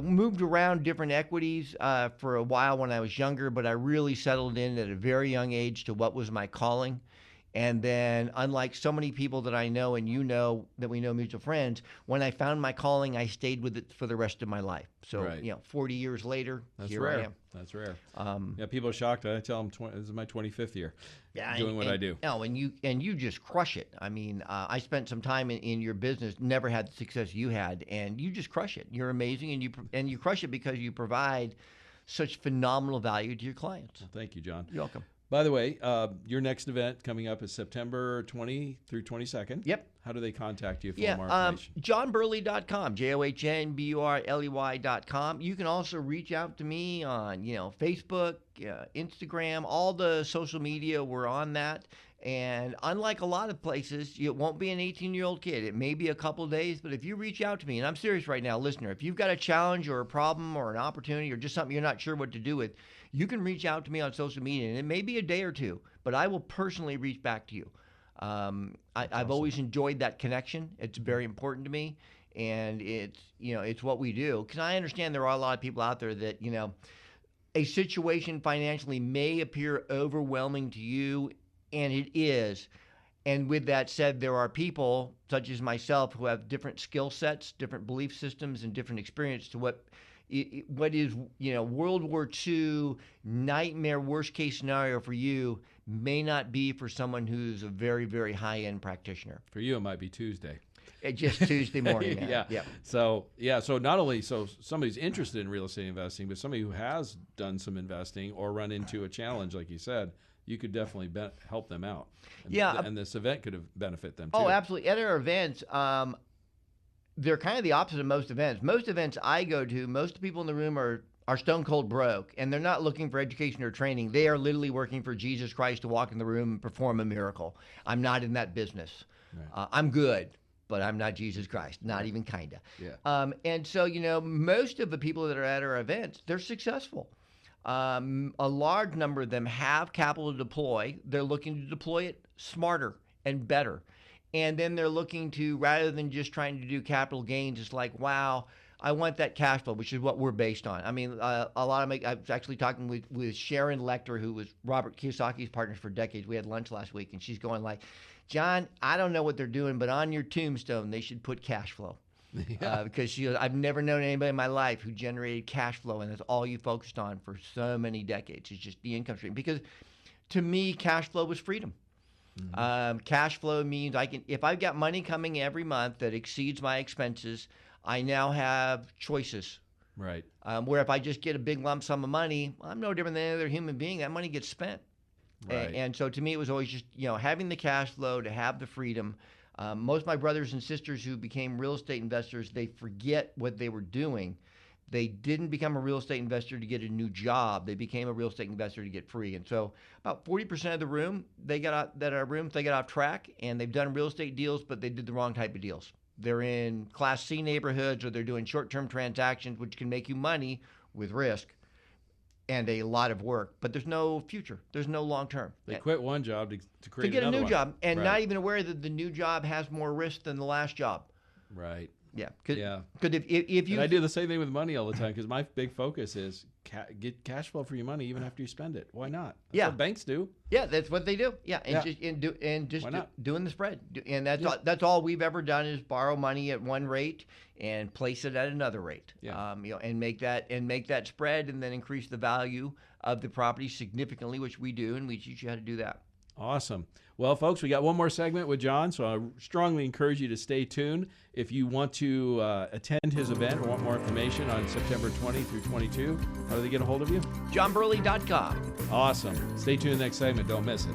moved around different equities for a while when I was younger, but I really settled in at a very young age to what was my calling. And then, unlike so many people that I know and that we know mutual friends, when I found my calling, I stayed with it for the rest of my life. So,
Right.
40 years later,
That's
here
rare.
I am.
That's rare. Yeah, people are shocked. I tell them this is my 25th year doing what I do.
Oh, and you just crush it. I mean, I spent some time in your business, never had the success you had, and you just crush it. You're amazing, and you crush it because you provide such phenomenal value to your clients.
Well, thank you, John.
You're welcome.
By the way, your next event coming up is September 20 through 22nd.
Yep.
How do they contact you for more
Yeah,
information?
johnburley.com, JOHNBURLEY.com. You can also reach out to me on, Facebook, Instagram, all the social media. We're on that. And unlike a lot of places, it won't be an 18-year-old kid. It may be a couple of days, but if you reach out to me, and I'm serious right now, listener, if you've got a challenge or a problem or an opportunity or just something you're not sure what to do with, you can reach out to me on social media, and it may be a day or two, but I will personally reach back to you. I've always enjoyed that connection. It's very important to me, and it's what we do. Because I understand there are a lot of people out there that, a situation financially may appear overwhelming to you, and it is. And with that said, there are people such as myself who have different skill sets, different belief systems, and different experience to what is World War II nightmare worst case scenario for you may not be for someone who's a very, very high end practitioner.
For you, it might be Tuesday.
Just Tuesday morning.
Yeah. So not only somebody's interested in real estate investing, but somebody who has done some investing or run into a challenge, like you said, you could definitely help them out. And and this event could benefit them too.
Oh, absolutely. At our events, they're kind of the opposite of most events. Most events I go to, most of the people in the room are stone cold broke, and they're not looking for education or training. They are literally working for Jesus Christ to walk in the room and perform a miracle. I'm not in that business. Right. I'm good, but I'm not Jesus Christ, not even kinda.
Yeah.
And so, most of the people that are at our events, they're successful. A large number of them have capital to deploy. They're looking to deploy it smarter and better. And then they're looking to, rather than just trying to do capital gains, it's like, wow, I want that cash flow, which is what we're based on. I mean, I was actually talking with Sharon Lecter, who was Robert Kiyosaki's partner for decades. We had lunch last week, and she's going like, John, I don't know what they're doing, but on your tombstone, they should put cash flow. Yeah. Because she goes, I've never known anybody in my life who generated cash flow, and that's all you focused on for so many decades. It's just the income stream. Because to me, cash flow was freedom. Mm-hmm. Cash flow means if I've got money coming every month that exceeds my expenses, I now have choices.
Right.
Where if I just get a big lump sum of money, I'm no different than any other human being. That money gets spent.
Right.
And so to me, it was always just, having the cash flow to have the freedom. Most of my brothers and sisters who became real estate investors, they forget what they were doing. They didn't become a real estate investor to get a new job. They became a real estate investor to get free. And so about 40% of the room, they got off track, and they've done real estate deals, but they did the wrong type of deals. They're in Class C neighborhoods, or they're doing short-term transactions, which can make you money with risk and a lot of work, but there's no future. There's no long-term.
They quit one job to create
get
another
a new
one.
job, and
Right.
not even aware that the new job has more risk than the last job.
Right.
Yeah.
Yeah.
Because if you,
And I do the same thing with money all the time, because my big focus is get cash flow for your money even after you spend it. Why not? That's what banks do.
Yeah, that's what they do. Yeah, and just doing the spread, and that's all we've ever done is borrow money at one rate and place it at another rate.
Yeah.
And make that spread, and then increase the value of the property significantly, which we do, and we teach you how to do that.
Awesome. Well, folks, we got one more segment with John, so I strongly encourage you to stay tuned. If you want to attend his event or want more information on September 20 through 22, how do they get a hold of you?
johnburley.com.
Awesome. Stay tuned next segment. Don't miss it.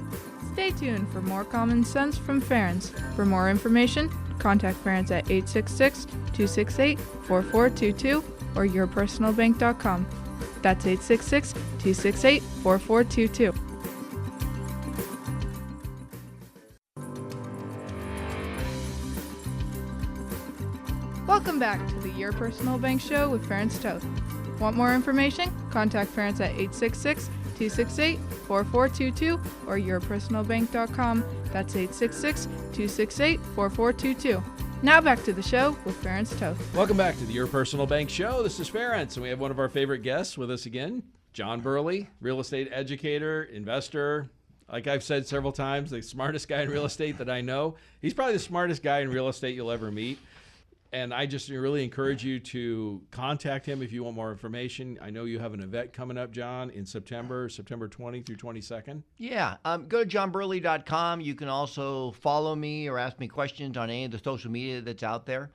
Stay tuned for more common sense from Ferens. For more information, contact Ferens at 866-268-4422 or yourpersonalbank.com. That's 866-268-4422. Welcome back to the Your Personal Bank Show with Ference Toth. Want more information? Contact Ference at 866-268-4422 or yourpersonalbank.com. That's 866-268-4422. Now back to the show with Ference Toth.
Welcome back to the Your Personal Bank Show. This is Ference, and we have one of our favorite guests with us again, John Burley, real estate educator, investor. Like I've said several times, the smartest guy in real estate that I know. He's probably the smartest guy in real estate you'll ever meet. And I just really encourage you to contact him if you want more information. I know you have an event coming up, John, in September 20 through 22nd.
Yeah, go to johnburley.com. You can also follow me or ask me questions on any of the social media that's out there.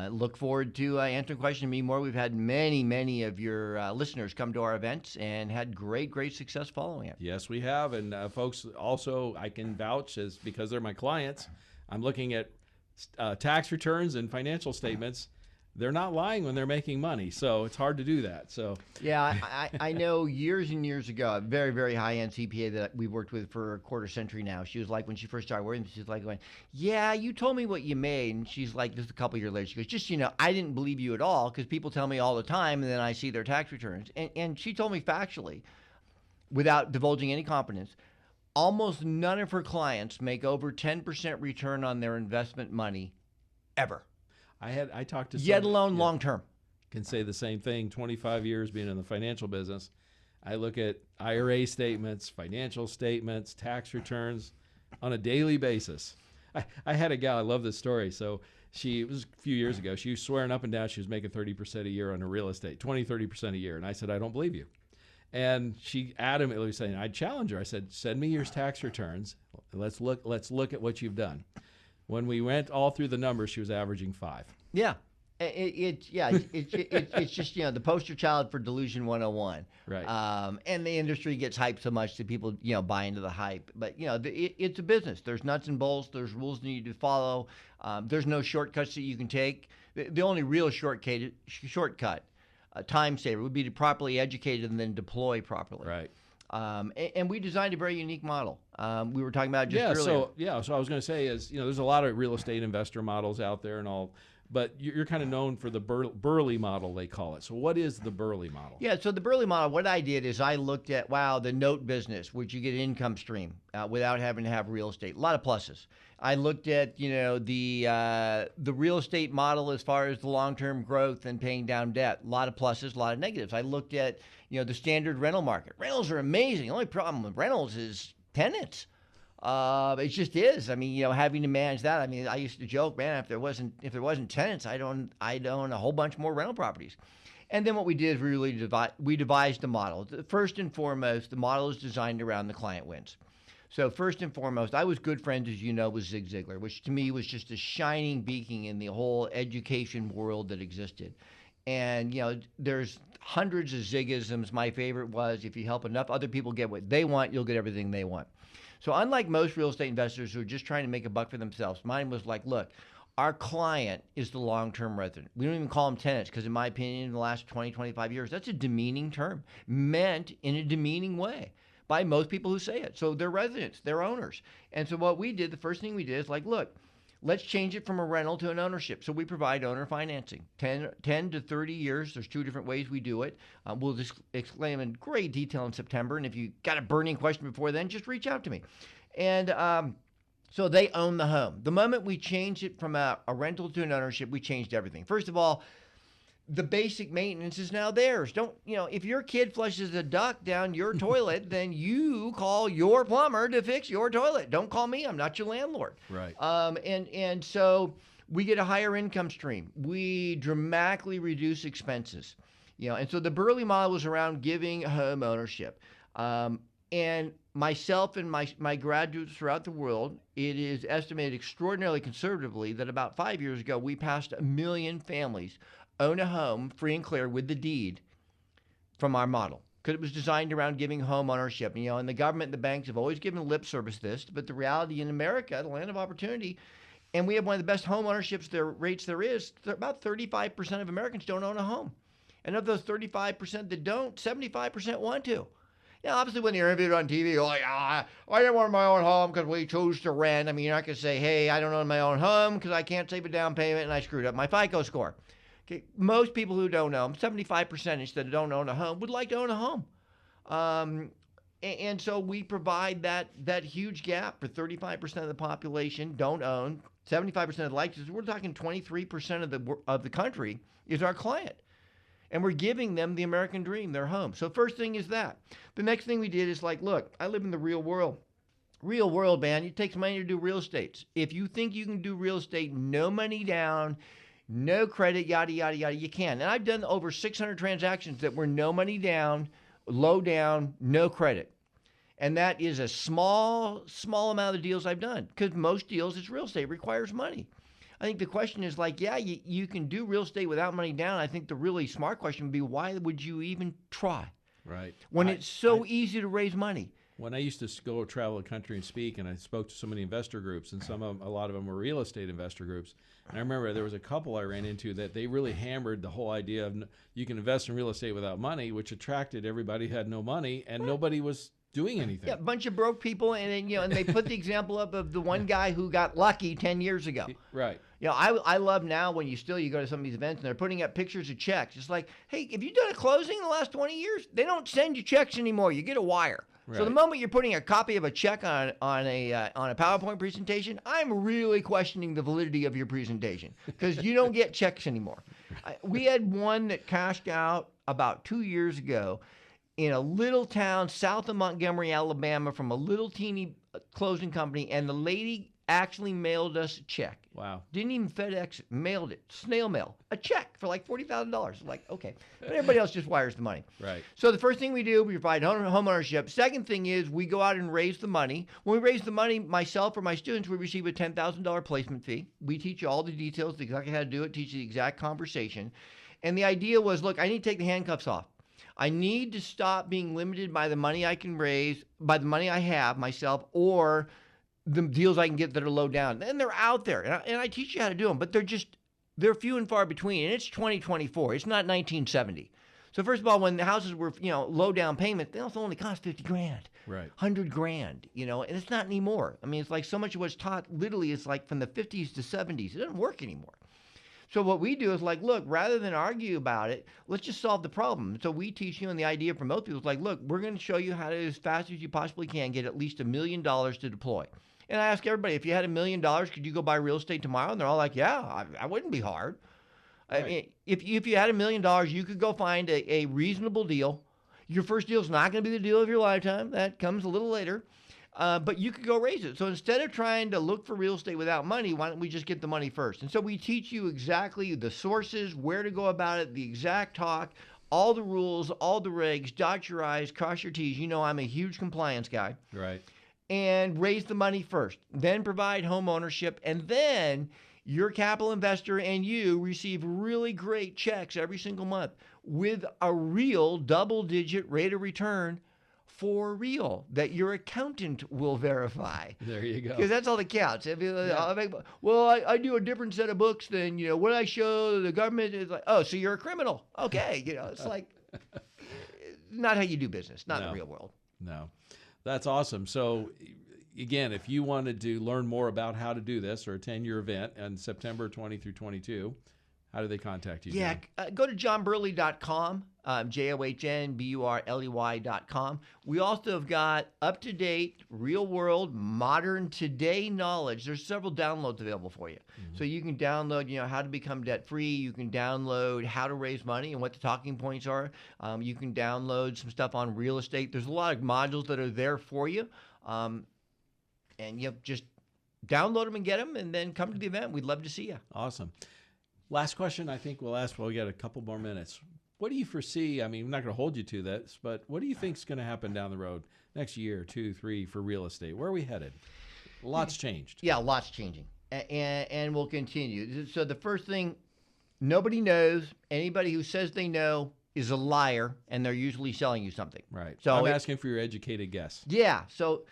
Look forward to answering questions to me more. We've had many of your listeners come to our events and had great success following it.
Yes, we have. And folks, also, I can vouch as because they're my clients. I'm looking at tax returns and financial statements. They're not lying when they're making money, so it's hard to do that. So
yeah, I know years and years ago, a very high-end CPA that we worked with for a quarter century now. She was like, when she first started working, she's like going, yeah, you told me what you made. And she's like, just a couple years later, she goes, just, I didn't believe you at all because people tell me all the time and then I see their tax returns. And she told me factually, without divulging any confidence, almost none of her clients make over 10% return on their investment money ever.
I talked to
yet alone long term.
Can say the same thing. 25 years being in the financial business, I look at IRA statements, financial statements, tax returns on a daily basis. I had a gal, I love this story. So it was a few years ago. She was swearing up and down she was making 30% a year on her real estate, 30% a year. And I said, I don't believe you. And she adamantly was saying, I'd challenge her. I said, send me your tax returns. Let's look at what you've done. When we went all through the numbers, she was averaging 5.
Yeah. It's just, the poster child for Delusion 101.
Right.
And the industry gets hyped so much that people, buy into the hype. But, it's a business. There's nuts and bolts. There's rules you need to follow. There's no shortcuts that you can take. The only real shortcut, a time saver, would be to properly educate and then deploy properly.
Right.
And we designed a very unique model. We were talking about it just earlier.
So I was going to say is, there's a lot of real estate investor models out there and all, but you're kind of known for the Burley model, they call it. So what is the Burley model?
Yeah, so the Burley model, what I did is I looked at, the note business, which you get an income stream without having to have real estate. A lot of pluses. I looked at, the real estate model as far as the long-term growth and paying down debt. A lot of pluses, a lot of negatives. I looked at, the standard rental market. Rentals are amazing. The only problem with rentals is tenants. It just is. I mean, having to manage that. I mean, I used to joke, man, if there wasn't tenants, I'd own a whole bunch more rental properties. And then what we did is we devised a model. First and foremost, the model is designed around the client wins. So first and foremost, I was good friends, as you know, with Zig Ziglar, which to me was just a shining beacon in the whole education world that existed. And, there's hundreds of Zigisms. My favorite was, if you help enough other people get what they want, you'll get everything they want. So unlike most real estate investors who are just trying to make a buck for themselves, mine was like, look, our client is the long-term resident. We don't even call them tenants because, in my opinion, in the last 20, 25 years, that's a demeaning term, meant in a demeaning way by most people who say it. So they're residents, they're owners. And so what we did, the first thing we did is like, look, let's change it from a rental to an ownership. So we provide owner financing, 10 to 30 years. There's 2 different ways we do it. We'll just explain in great detail in September. And if you got a burning question before then, just reach out to me. And so they own the home. The moment we changed it from a rental to an ownership, we changed everything. First of all, the basic maintenance is now theirs. If your kid flushes a duct down your toilet, then you call your plumber to fix your toilet. Don't call me. I'm not your landlord.
Right.
And so we get a higher income stream. We dramatically reduce expenses. And so the Burley model was around giving home ownership. And myself and my graduates throughout the world, it is estimated extraordinarily conservatively that about 5 years ago, we passed 1 million families own a home free and clear with the deed from our model, because it was designed around giving home ownership. And the government and the banks have always given lip service to this, but the reality in America, the land of opportunity, and we have one of the best home ownerships rates there is. About 35% of Americans don't own a home. And of those 35% that don't, 75% want to. Now, obviously, when you're interviewed on TV, you're like, I didn't want my own home because we chose to rent. I mean, you're not going to say, hey, I don't own my own home because I can't save a down payment and I screwed up my FICO score. Okay, most people who don't own, 75% instead of don't own a home, would like to own a home. And so we provide that huge gap for 35% of the population don't own, 75% of the likes. We're talking 23% of the country is our client. And we're giving them the American dream, their home. So first thing is that. The next thing we did is like, look, I live in the real world. Real world, man. It takes money to do real estate. If you think you can do real estate, no money down, no credit, yada, yada, yada, you can. And I've done over 600 transactions that were no money down, low down, no credit. And that is a small amount of deals I've done. Because most deals, it's real estate, requires money. I think the question is like, yeah, you can do real estate without money down. I think the really smart question would be, why would you even try?
Right.
When it's so easy to raise money.
When I used to go travel the country and speak, and I spoke to so many investor groups, and a lot of them were real estate investor groups. And I remember there was a couple I ran into that they really hammered the whole idea of you can invest in real estate without money, which attracted everybody who had no money, and nobody was doing anything.
Yeah, a bunch of broke people, and then, and they put the example up of the one guy who got lucky 10 years ago.
Right.
I love now when you go to some of these events and they're putting up pictures of checks. It's like, hey, if you've done a closing in the last 20 years, they don't send you checks anymore. You get a wire. Right. So the moment you're putting a copy of a check on a PowerPoint presentation, I'm really questioning the validity of your presentation because you don't get checks anymore. We had one that cashed out about 2 years ago in a little town south of Montgomery, Alabama, from a little teeny closing company, and the lady actually mailed us a check.
Wow.
Didn't even FedEx, mailed it, snail mail, a check for like $40,000. Like, okay. But everybody else just wires the money.
Right.
So the first thing we do, we provide home ownership. Second thing is we go out and raise the money. When we raise the money, myself or my students, we receive a $10,000 placement fee. We teach you all the details, exactly how to do it, teach you the exact conversation. And the idea was, look, I need to take the handcuffs off. I need to stop being limited by the money I can raise, by the money I have myself, or the deals I can get that are low down. And they're out there. And I teach you how to do them, but they're few and far between. And it's 2024. It's not 1970. So first of all, when the houses were, low down payment, they also only cost $50,000.
Right.
$100,000, and it's not anymore. I mean, it's like so much of what's taught literally is like from the 50s to 70s. It doesn't work anymore. So what we do is like, look, rather than argue about it, let's just solve the problem. So we teach you, and the idea for most people is like, look, we're going to show you how to, as fast as you possibly can, get at least $1 million to deploy. And I ask everybody, if you had $1 million, could you go buy real estate tomorrow? And they're all like, yeah, I wouldn't be hard. Right. I mean, if you had $1 million, you could go find a reasonable deal. Your first deal is not going to be the deal of your lifetime. That comes a little later. But you could go raise it. So instead of trying to look for real estate without money, why don't we just get the money first? And so we teach you exactly the sources, where to go about it, the exact talk, all the rules, all the regs, dot your I's, cross your T's. I'm a huge compliance guy.
Right.
And raise the money first, then provide home ownership, and then your capital investor and you receive really great checks every single month with a real double-digit rate of return for real that your accountant will verify.
There you go.
Because that's all that counts. I do a different set of books than, what I show the government is like, oh, so you're a criminal. Okay. It's like not how you do business, not in the real world.
No. That's awesome. So again, if you wanted to learn more about how to do this or attend your event on September 20 through 22, how do they contact you?
Yeah, go to johnburley.com, JOHNBURLEY.com. We also have got up-to-date, real-world, modern, today knowledge. There's several downloads available for you. Mm-hmm. So you can download, how to become debt-free. You can download how to raise money and what the talking points are. You can download some stuff on real estate. There's a lot of modules that are there for you. And just download them and get them, and then come to the event. We'd love to see you.
Awesome. Last question I think we'll ask, we got a couple more minutes. What do you foresee? I mean, I'm not going to hold you to this, but what do you think is going to happen down the road next year, 2, 3 for real estate? Where are we headed? Lots changed.
Yeah, lots changing. And will continue. So the first thing, nobody knows. Anybody who says they know is a liar, and they're usually selling you something.
Right.
So
I'm asking for your educated guess.
Yeah. So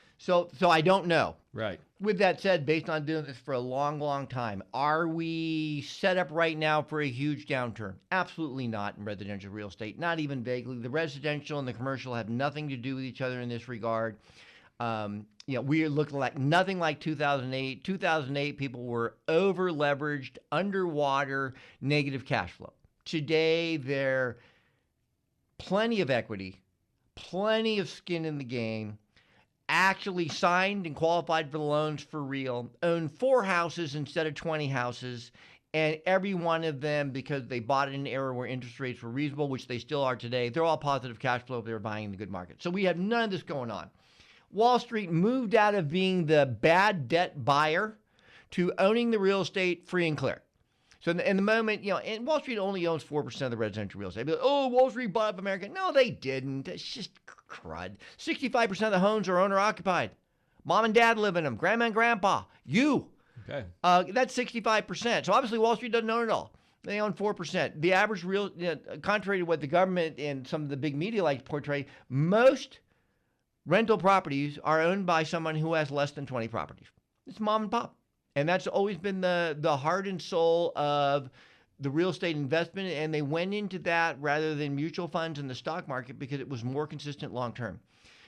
I don't know.
Right.
With that said, based on doing this for a long, long time, are we set up right now for a huge downturn? Absolutely not in residential real estate, not even vaguely. The residential and the commercial have nothing to do with each other in this regard. We are looking like nothing like 2008. 2008, people were over leveraged, underwater, negative cash flow. Today, they're plenty of equity, plenty of skin in the game, actually signed and qualified for the loans for real, own 4 houses instead of 20 houses, and every one of them, because they bought in an era where interest rates were reasonable, which they still are today, they're all positive cash flow if they were buying in the good market. So we have none of this going on. Wall Street moved out of being the bad debt buyer to owning the real estate free and clear. So in the moment, and Wall Street only owns 4% of the residential real estate. Like, oh, Wall Street bought up America. No, they didn't. It's just crud. 65% of the homes are owner occupied. Mom and dad live in them. Grandma and grandpa. You.
Okay.
That's 65%. So obviously Wall Street doesn't own it all. They own 4%. The average contrary to what the government and some of the big media like to portray, most rental properties are owned by someone who has less than 20 properties. It's mom and pop. And that's always been the heart and soul of the real estate investment. And they went into that rather than mutual funds in the stock market because it was more consistent long term.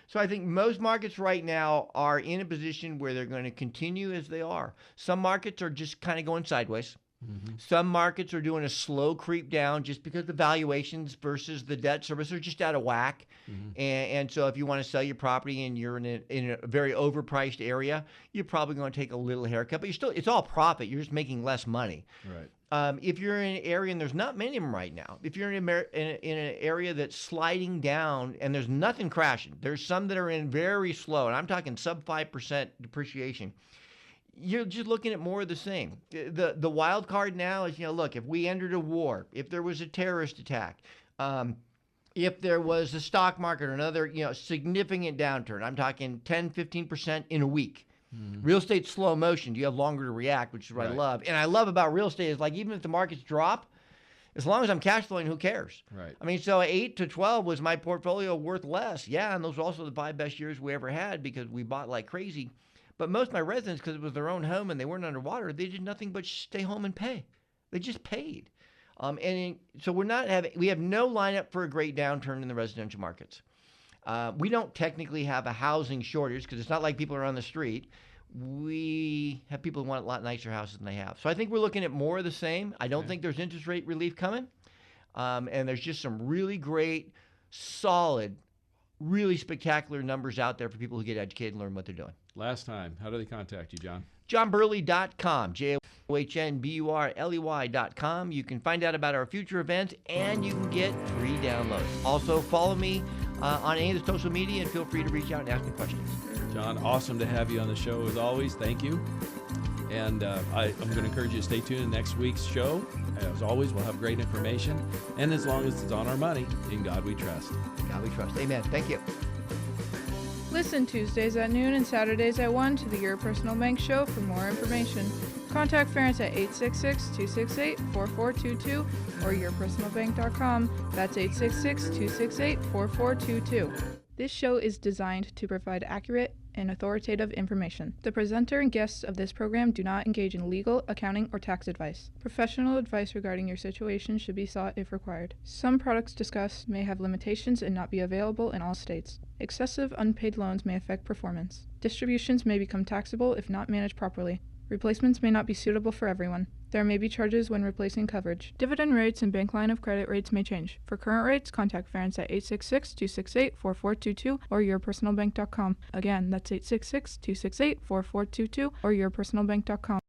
So I think most markets right now are in a position where they're going to continue as they are. Some markets are just kind of going sideways. Mm-hmm. Some markets are doing a slow creep down just because the valuations versus the debt service are just out of whack. Mm-hmm. And so if you want to sell your property and you're in a very overpriced area, you're probably going to take a little haircut, but it's all profit. You're just making less money.
Right.
If you're in an area, and there's not many of them right now, if you're in an area that's sliding down and there's nothing crashing, there's some that are in very slow, and I'm talking sub 5% depreciation. You're just looking at more of the same. The wild card now is, look, if we entered a war, if there was a terrorist attack, if there was a stock market or another, significant downturn, I'm talking 10, 15% in a week. Mm-hmm. Real estate's slow motion. You have longer to react, which is what I love. And I love about real estate is like, even if the markets drop, as long as I'm cash flowing, who cares?
Right.
I mean, so 8 to 12 was my portfolio worth less. Yeah, and those were also the 5 best years we ever had because we bought like crazy. But most of my residents, because it was their own home and they weren't underwater, they did nothing but stay home and pay. They just paid. So we have no lineup for a great downturn in the residential markets. We don't technically have a housing shortage because it's not like people are on the street. We have people who want a lot nicer houses than they have. So I think we're looking at more of the same. I don't think there's interest rate relief coming. And there's just some really great, solid, really spectacular numbers out there for people who get educated and learn what they're doing.
Last time, how do they contact you, John?
JohnBurley.com, JohnBurley.com. You can find out about our future events, and you can get free downloads. Also, follow me on any of the social media, and feel free to reach out and ask me questions.
John, awesome to have you on the show as always. Thank you. And I'm going to encourage you to stay tuned in next week's show. As always, we'll have great information. And as long as it's on our money, in God we trust.
In God we trust. Amen. Thank you.
Listen Tuesdays at noon and Saturdays at 1 to the Your Personal Bank Show for more information. Contact Ference at 866-268-4422 or yourpersonalbank.com. That's 866-268-4422. This show is designed to provide accurate and authoritative information. The presenter and guests of this program do not engage in legal, accounting, or tax advice. Professional advice regarding your situation should be sought if required. Some products discussed may have limitations and not be available in all states. Excessive unpaid loans may affect performance. Distributions may become taxable if not managed properly. Replacements may not be suitable for everyone. There may be charges when replacing coverage. Dividend rates and bank line of credit rates may change. For current rates, contact Ference at 866-268-4422 or yourpersonalbank.com. Again, that's 866-268-4422 or yourpersonalbank.com.